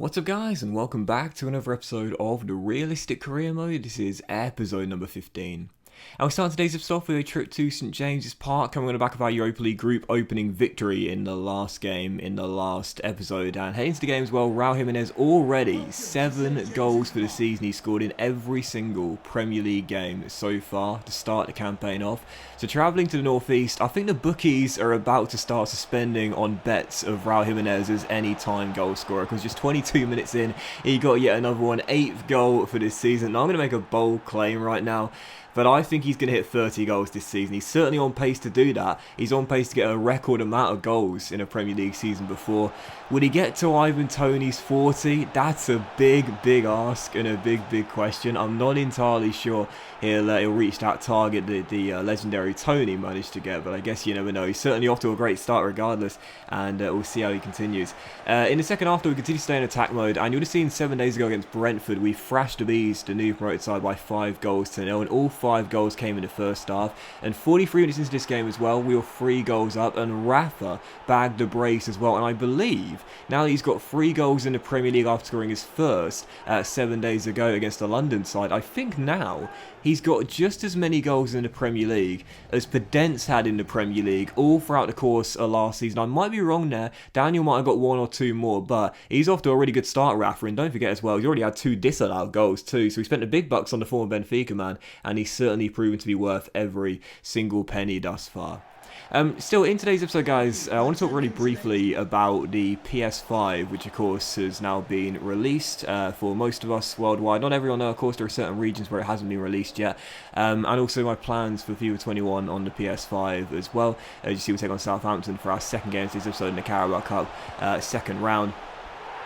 What's up guys, and welcome back to another episode of the Realistic Career Mode. This is episode number 15. And we start today's episode with a trip to St James's Park, coming on the back of our Europa League group opening victory in the last game, in the last episode. And heading to the game as well, Raul Jimenez already 7 goals for the season. He scored in every single Premier League game so far to start the campaign off. So travelling to the northeast, I think the bookies are about to start suspending on bets of Raul Jimenez as any-time goal scorer, because just 22 minutes in, he got yet another one, 8th goal for this season. Now I'm going to make a bold claim right now, but I think he's going to hit 30 goals this season. He's certainly on pace to do that. He's on pace to get a record amount of goals in a Premier League season before. Would he get to Ivan Toney's 40? That's a big ask and a big question. I'm not entirely sure he'll reach that target that the legendary Toney managed to get, but I guess you never know. He's certainly off to a great start regardless, and we'll see how he continues. In the second half, we continue to stay in attack mode, and you would have seen 7 days ago against Brentford, we thrashed the Bees, the new promoted side, by 5 goals to 0, and all 5 goals came in the first half. And 43 minutes into this game as well, we were 3 goals up, and Rafa bagged a brace as well. And I believe now that he's got 3 goals in the Premier League after scoring his first 7 days ago against the London side, I think now he's got just as many goals in the Premier League as Podence had in the Premier League all throughout the course of last season. I might be wrong there. Daniel might have got 1 or 2 more, but he's off to a really good start, Rafa. And don't forget as well, he's already had 2 disallowed goals too. So he spent the big bucks on the former Benfica man, and he's certainly proven to be worth every single penny thus far. Still, in today's episode, guys, I want to talk really briefly about the PS5, which of course has now been released for most of us worldwide. Not everyone, though, of course. There are certain regions where it hasn't been released yet. And also my plans for FIFA 21 on the PS5 as well. As you see, we take on Southampton for our second game of this episode in the Carabao Cup, second round.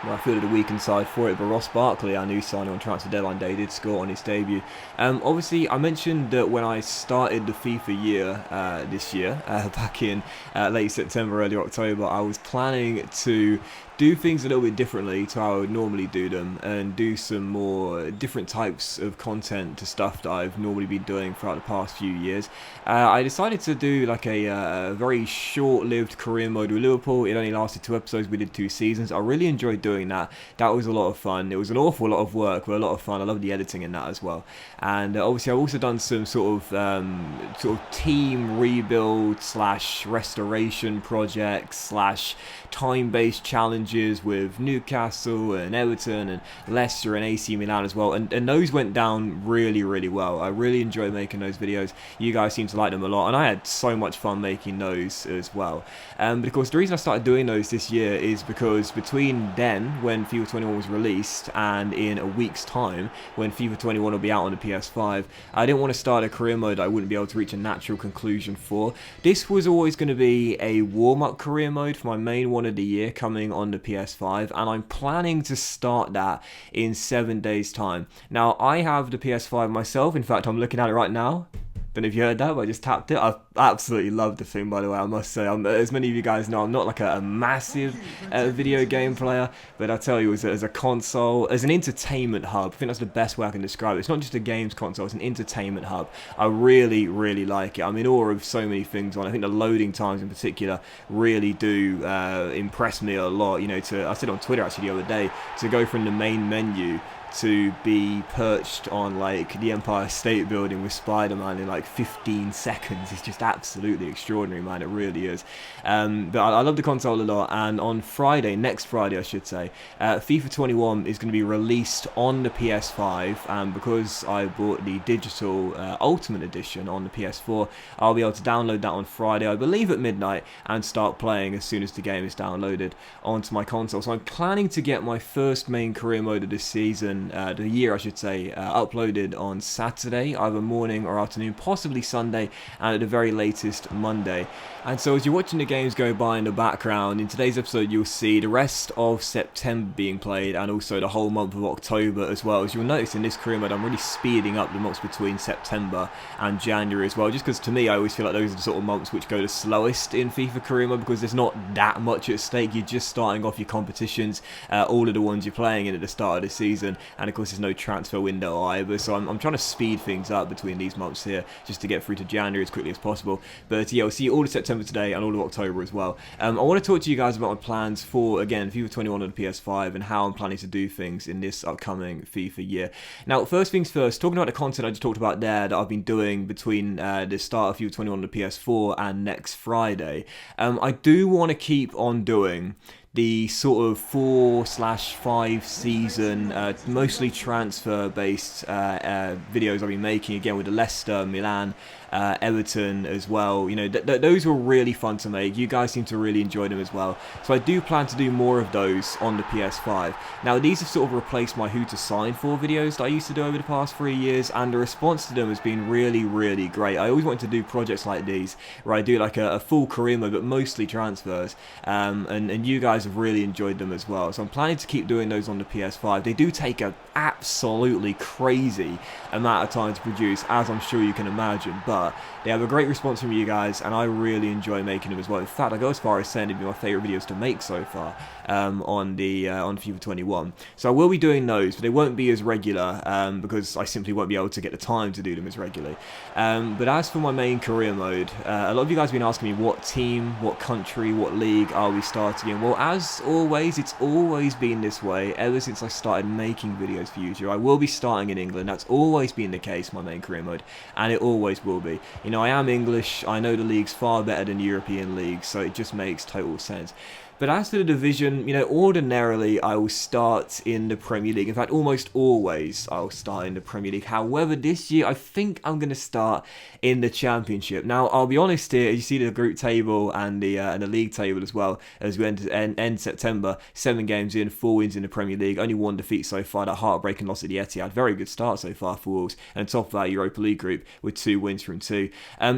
Well, I fielded a weekend side for it, but Ross Barkley, our new signing on transfer deadline day, did score on his debut. Obviously, I mentioned that when I started the FIFA year this year, back in late September, early October, I was planning to do things a little bit differently to how I would normally do them, and do some more different types of content to stuff that I've normally been doing throughout the past few years. I decided to do like a very short-lived career mode with Liverpool. It only lasted 2 episodes. We did 2 seasons. I really enjoyed doing that. That was a lot of fun. It was an awful lot of work, but a lot of fun. I love the editing in that as well. And obviously, I've also done some sort of team rebuild / restoration projects / time-based challenges with Newcastle and Everton and Leicester and AC Milan as well, and those went down really well. I really enjoyed making those videos. You guys seem to like them a lot, and I had so much fun making those as well. But of course, the reason I started doing those this year is because between then, when FIFA 21 was released, and in a week's time, when FIFA 21 will be out on the PS5, I didn't want to start a career mode I wouldn't be able to reach a natural conclusion for. This was always going to be a warm-up career mode for my main one of the year coming on the PS5, and I'm planning to start that in 7 days time. Now, I have the PS5 myself. In fact, I'm looking at it right now. Don't know if you heard that, but I just tapped it. I absolutely love the thing, by the way, I must say. As many of you guys know, I'm not like a massive video game player, but I tell you, as a console, as an entertainment hub, I think that's the best way I can describe it. It's not just a games console, it's an entertainment hub. I really like it. I'm in awe of so many things on it. I think the loading times in particular really do impress me a lot. You know, I said on Twitter actually the other day, to go from the main menu to be perched on like the Empire State Building with Spider-Man in like 15 seconds is just absolutely extraordinary, man. It really is. But I love the console a lot, and on Friday, next Friday I should say, FIFA 21 is going to be released on the PS5, and because I bought the digital Ultimate Edition on the PS4, I'll be able to download that on Friday, I believe at midnight, and start playing as soon as the game is downloaded onto my console. So I'm planning to get my first main career mode of this season, the year I should say, uploaded on Saturday, either morning or afternoon, possibly Sunday, and at the very latest Monday. And so as you're watching the games go by in the background, in today's episode you'll see the rest of September being played, and also the whole month of October as well. As you'll notice in this career mode, I'm really speeding up the months between September and January as well, just because to me I always feel like those are the sort of months which go the slowest in FIFA career mode, because there's not that much at stake. You're just starting off your competitions, all of the ones you're playing in at the start of the season, and of course there's no transfer window either, so I'm trying to speed things up between these months here, just to get through to January as quickly as possible. But yeah, we'll see all of September today and all of October as well. I want to talk to you guys about my plans for, again, FIFA 21 on the PS5 and how I'm planning to do things in this upcoming FIFA year. Now, first things first, talking about the content I just talked about there that I've been doing between the start of FIFA 21 on the PS4 and next Friday, I do want to keep on doing the sort of 4/5 season, mostly transfer-based videos I've been making, again with the Leicester, Milan, Everton as well. You know, those were really fun to make. You guys seem to really enjoy them as well. So I do plan to do more of those on the PS5. Now, these have sort of replaced my Who to Sign For videos that I used to do over the past 3 years, and the response to them has been really, really great. I always wanted to do projects like these, where I do like a full career mode, but mostly transfers, and you guys have really enjoyed them as well. So I'm planning to keep doing those on the PS5. They do take an absolutely crazy amount of time to produce, as I'm sure you can imagine, but they have a great response from you guys, and I really enjoy making them as well. In fact, I go as far as saying it'd be my favourite videos to make so far on FIFA 21. So I will be doing those, but they won't be as regular because I simply won't be able to get the time to do them as regularly. But as for my main career mode, a lot of you guys have been asking me what team, what country, what league are we starting in. Well, as always, it's always been this way ever since I started making videos for YouTube. I will be starting in England. That's always been the case, my main career mode, and it always will be. You know, I am English, I know the leagues far better than European leagues, so it just makes total sense. But as to the division, you know, ordinarily I will start in the Premier League. In fact, almost always I'll start in the Premier League. However, this year I think I'm going to start in the Championship. Now, I'll be honest here, as you see the group table and the league table as well, as we end September, 7 games in, 4 wins in the Premier League, only 1 defeat so far, that heartbreaking loss at the Etihad. Very good start so far for Wolves, and top of that Europa League group with 2 wins from 2.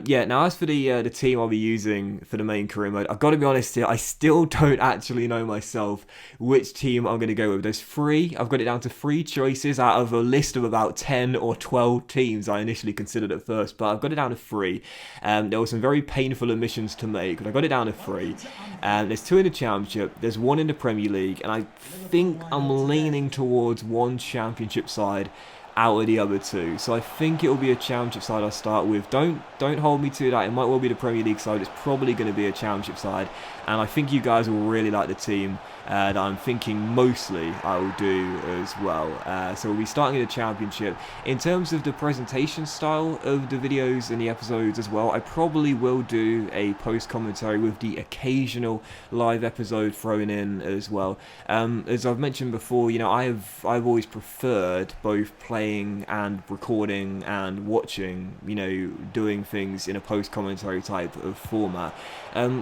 Yeah, now as for the team I'll be using for the main career mode, I've got to be honest here, I still don't actually know myself which team I'm going to go with. There's 3, I've got it down to 3 choices out of a list of about 10 or 12 teams I initially considered at first, but I've got it down to 3. There were some very painful omissions to make, but I got it down to 3. There's 2 in the Championship, there's 1 in the Premier League, and I think I'm leaning towards 1 Championship side out of the other 2. So I think it'll be a Championship side I'll start with. Don't hold me to that. It might well be the Premier League side. It's probably going to be a Championship side, and I think you guys will really like the team that I'm thinking mostly I will do as well. So we'll be starting in the Championship. In terms of the presentation style of the videos and the episodes as well, I probably will do a post-commentary with the occasional live episode thrown in as well. As I've mentioned before, you know, I've always preferred both playing and recording and watching, you know, doing things in a post-commentary type of format.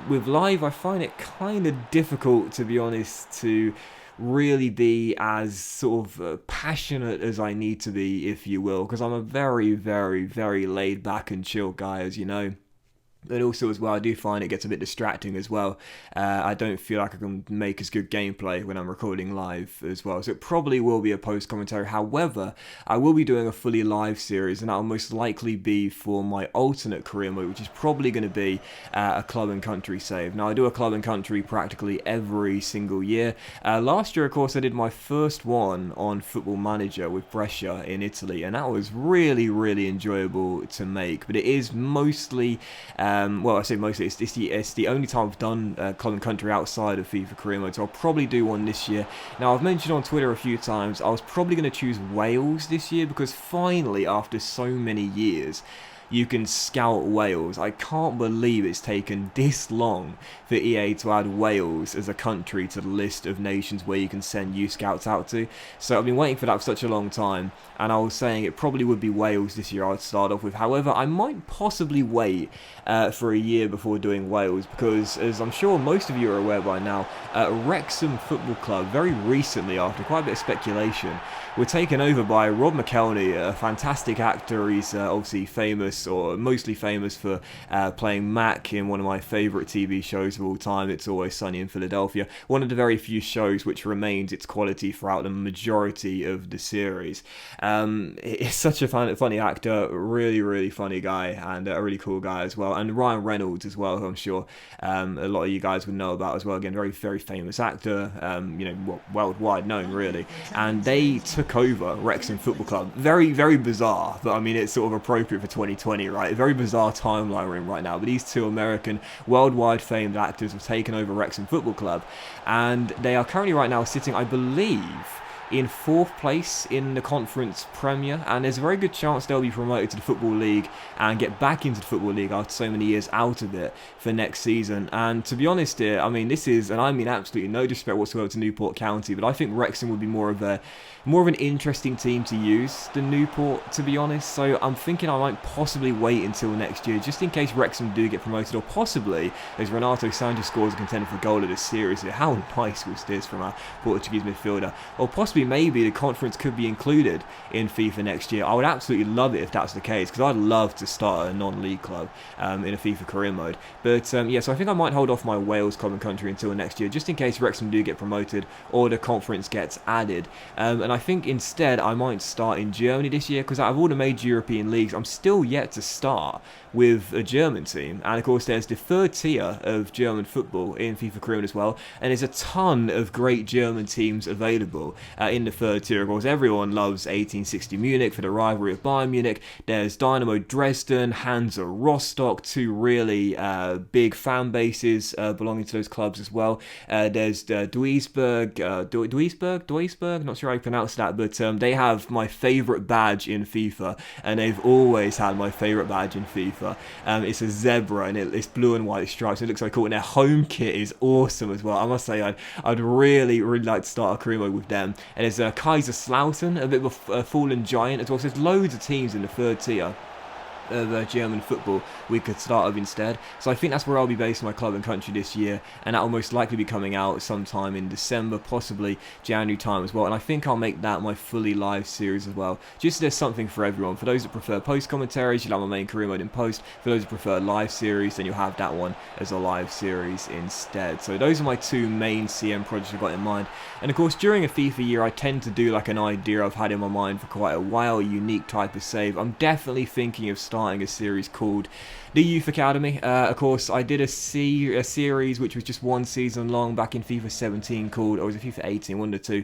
With live, I find it kind of difficult, to be honest, to really be as sort of passionate as I need to be, if you will, because I'm a very, very, very laid back and chill guy, as you know. And also as well, I do find it gets a bit distracting as well. I don't feel like I can make as good gameplay when I'm recording live as well. So it probably will be a post-commentary. However, I will be doing a fully live series, and that will most likely be for my alternate career mode, which is probably going to be a club and country save. Now, I do a club and country practically every single year. Last year, of course, I did my first one on Football Manager with Brescia in Italy, and that was really, really enjoyable to make. But it is mostly... well, I say mostly, it's the only time I've done club and country outside of FIFA career mode, so I'll probably do one this year. Now, I've mentioned on Twitter a few times, I was probably going to choose Wales this year, because finally, after so many years, you can scout Wales. I can't believe it's taken this long for EA to add Wales as a country to the list of nations where you can send youth scouts out to. So I've been waiting for that for such a long time, and I was saying it probably would be Wales this year I'd start off with. However, I might possibly wait for a year before doing Wales, because as I'm sure most of you are aware by now, Wrexham Football Club very recently, after quite a bit of speculation, were taken over by Rob McElhenney, a fantastic actor. He's obviously famous famous, or mostly famous for playing Mac in one of my favourite TV shows of all time, It's Always Sunny in Philadelphia. One of the very few shows which remains its quality throughout the majority of the series. It's such a funny actor, really funny guy, and a really cool guy as well. And Ryan Reynolds as well, who I'm sure a lot of you guys would know about as well. Again, very famous actor, worldwide known really. And they took over Wrexham Football Club. Very bizarre, but I mean it's sort of appropriate for 2020, right? A very bizarre timeline we're in right now. But these two American, worldwide famed actors have taken over Wrexham Football Club, and they are currently right now sitting, I believe, in 4th place in the Conference Premier, and there's a very good chance they'll be promoted to the Football League and get back into the Football League after so many years out of it for next season. And to be honest here, I mean this is, and I mean absolutely no disrespect whatsoever to Newport County, but I think Wrexham would be more of an interesting team to use than Newport, to be honest. So I'm thinking I might possibly wait until next year, just in case Wrexham do get promoted, or possibly as Renato Sanchez scores a contender for goal of this series. How nice was this from our Portuguese midfielder? Or possibly maybe the conference could be included in FIFA next year. I would absolutely love it if that's the case, because I'd love to start a non-league club in a FIFA career mode. But yeah, so I think I might hold off my Wales club and country until next year, just in case Wrexham do get promoted or the conference gets added. And I think instead I might start in Germany this year, because out of all the major European leagues, I'm still yet to start with a German team. And of course there's the 3rd tier of German football in FIFA Career as well, and there's a ton of great German teams available in the 3rd tier. Of course everyone loves 1860 Munich for the rivalry of Bayern Munich. There's Dynamo Dresden, Hansa Rostock, two really big fan bases belonging to those clubs as well. There's Duisburg, not sure how you pronounce that, but they have my favourite badge in FIFA, and they've always had my favourite badge in FIFA. It's a zebra, and it's blue and white stripes. It looks so cool, and their home kit is awesome as well. I must say, I'd really like to start a career mode with them. And there's Kaiserslautern, a bit of a fallen giant as well. So there's loads of teams in the 3rd tier of German football we could start with instead. So I think that's where I'll be basing my club and country this year, and that will most likely be coming out sometime in December, possibly January time as well. And I think I'll make that my fully live series as well, just so there's something for everyone. For those that prefer post commentaries, you'll have my main career mode in post. For those that prefer live series, then you'll have that one as a live series instead. So those are my 2 main CM projects I've got in mind. And of course during a FIFA year I tend to do like an idea I've had in my mind for quite a while, a unique type of save. I'm definitely thinking of starting a series called the Youth Academy. Of course, I did a series which was just 1 season long back in FIFA 17 called, or was it FIFA 18, one of the two,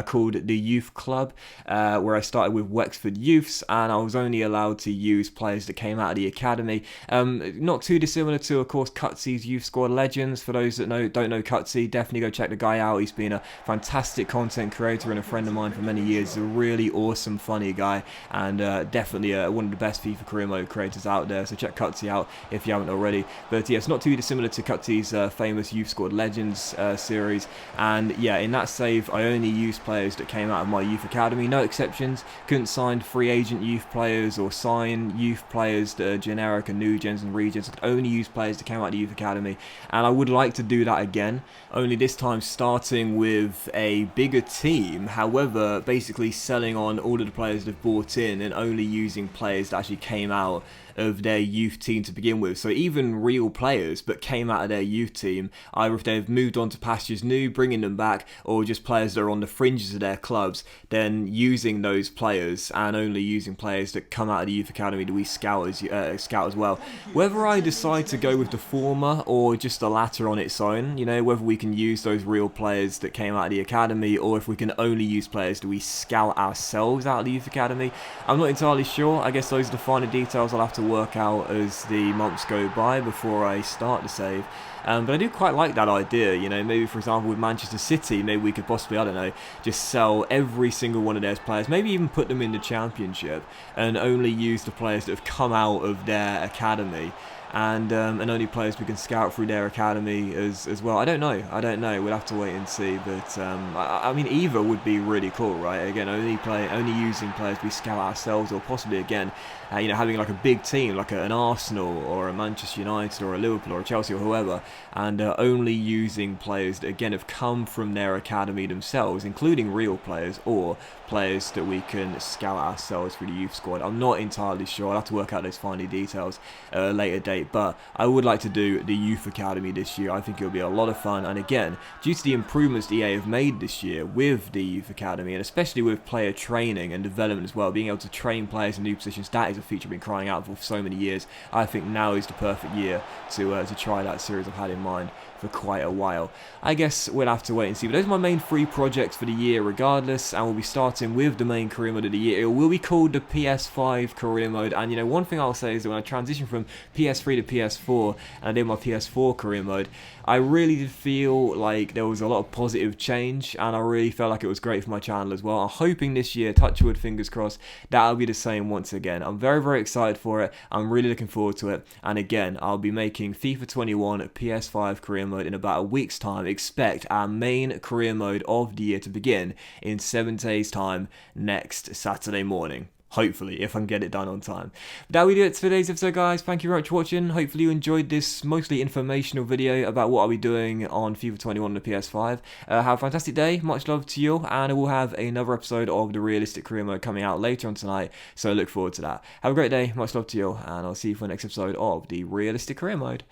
called the Youth Club, where I started with Wexford Youths, and I was only allowed to use players that came out of the academy. Not too dissimilar to, of course, Cutsy's Youth Squad Legends. For those that don't know Cutsy, definitely go check the guy out. He's been a fantastic content creator and a friend of mine for many years. He's a really awesome, funny guy, and definitely one of the best FIFA career mode creators out there. So check Cutsy out if you haven't already. But yeah, it's not too dissimilar to Cutsy's famous Youth Squad Legends series. And yeah, in that save, I only used players that came out of my youth academy. No exceptions. Couldn't sign free agent youth players or sign youth players that are generic and new gens and regions. I could only use players that came out of the youth academy. And I would like to do that again, only this time starting with a bigger team. However, basically selling on all of the players they've bought in and only using players that actually came out of their youth team to begin with. So even real players but came out of their youth team, either if they've moved on to pastures new, bringing them back, or just players that are on the fringes of their clubs, then using those players and only using players that come out of the youth academy that we scout as well. Whether I decide to go with the former or just the latter on its own, you know, whether we can use those real players that came out of the academy or if we can only use players that we scout ourselves out of the youth academy, I'm not entirely sure. I guess those are the finer details I'll have to work out as the months go by before I start the save. But I do quite like that idea, you know, maybe for example with Manchester City, maybe we could possibly, I don't know, just sell every single one of their players, maybe even put them in the Championship and only use the players that have come out of their academy. and only players we can scout through their academy as well. I don't know. We'll have to wait and see. But I mean, either would be really cool, right? Again, only using players we scout ourselves, or possibly again, having like a big team like an Arsenal or a Manchester United or a Liverpool or a Chelsea or whoever, and only using players that again have come from their academy themselves, including real players or players that we can scout ourselves through the youth squad. I'm not entirely sure. I'll have to work out those finer details at a later date, but I would like to do the youth academy this year. I think it'll be a lot of fun, and again, due to the improvements EA have made this year with the youth academy, and especially with player training and development as well, being able to train players in new positions, that is a feature I've been crying out for so many years. I think now is the perfect year to try that series I've had in mind for quite a while. I guess we'll have to wait and see, but those are my main 3 projects for the year regardless, and we'll be starting with the main career mode of the year. It will be called the PS5 career mode, and one thing I'll say is that when I transitioned from PS3 to PS4 and I did my PS4 career mode, I really did feel like there was a lot of positive change, and I really felt like it was great for my channel as well. I'm hoping this year, touch wood, fingers crossed, that'll be the same once again. I'm very, very excited for it. I'm really looking forward to it, and again, I'll be making FIFA 21 PS5 career mode in about a week's time. Expect our main career mode of the year to begin in 7 days time, next Saturday morning. Hopefully, if I can get it done on time. But that will do it for today's episode, guys. Thank you very much for watching. Hopefully you enjoyed this mostly informational video about what I'll be doing on FIFA 21 on the PS5. Have a fantastic day. Much love to you. And we'll have another episode of the Realistic Career Mode coming out later on tonight. So I look forward to that. Have a great day. Much love to you. And I'll see you for the next episode of the Realistic Career Mode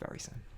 very soon.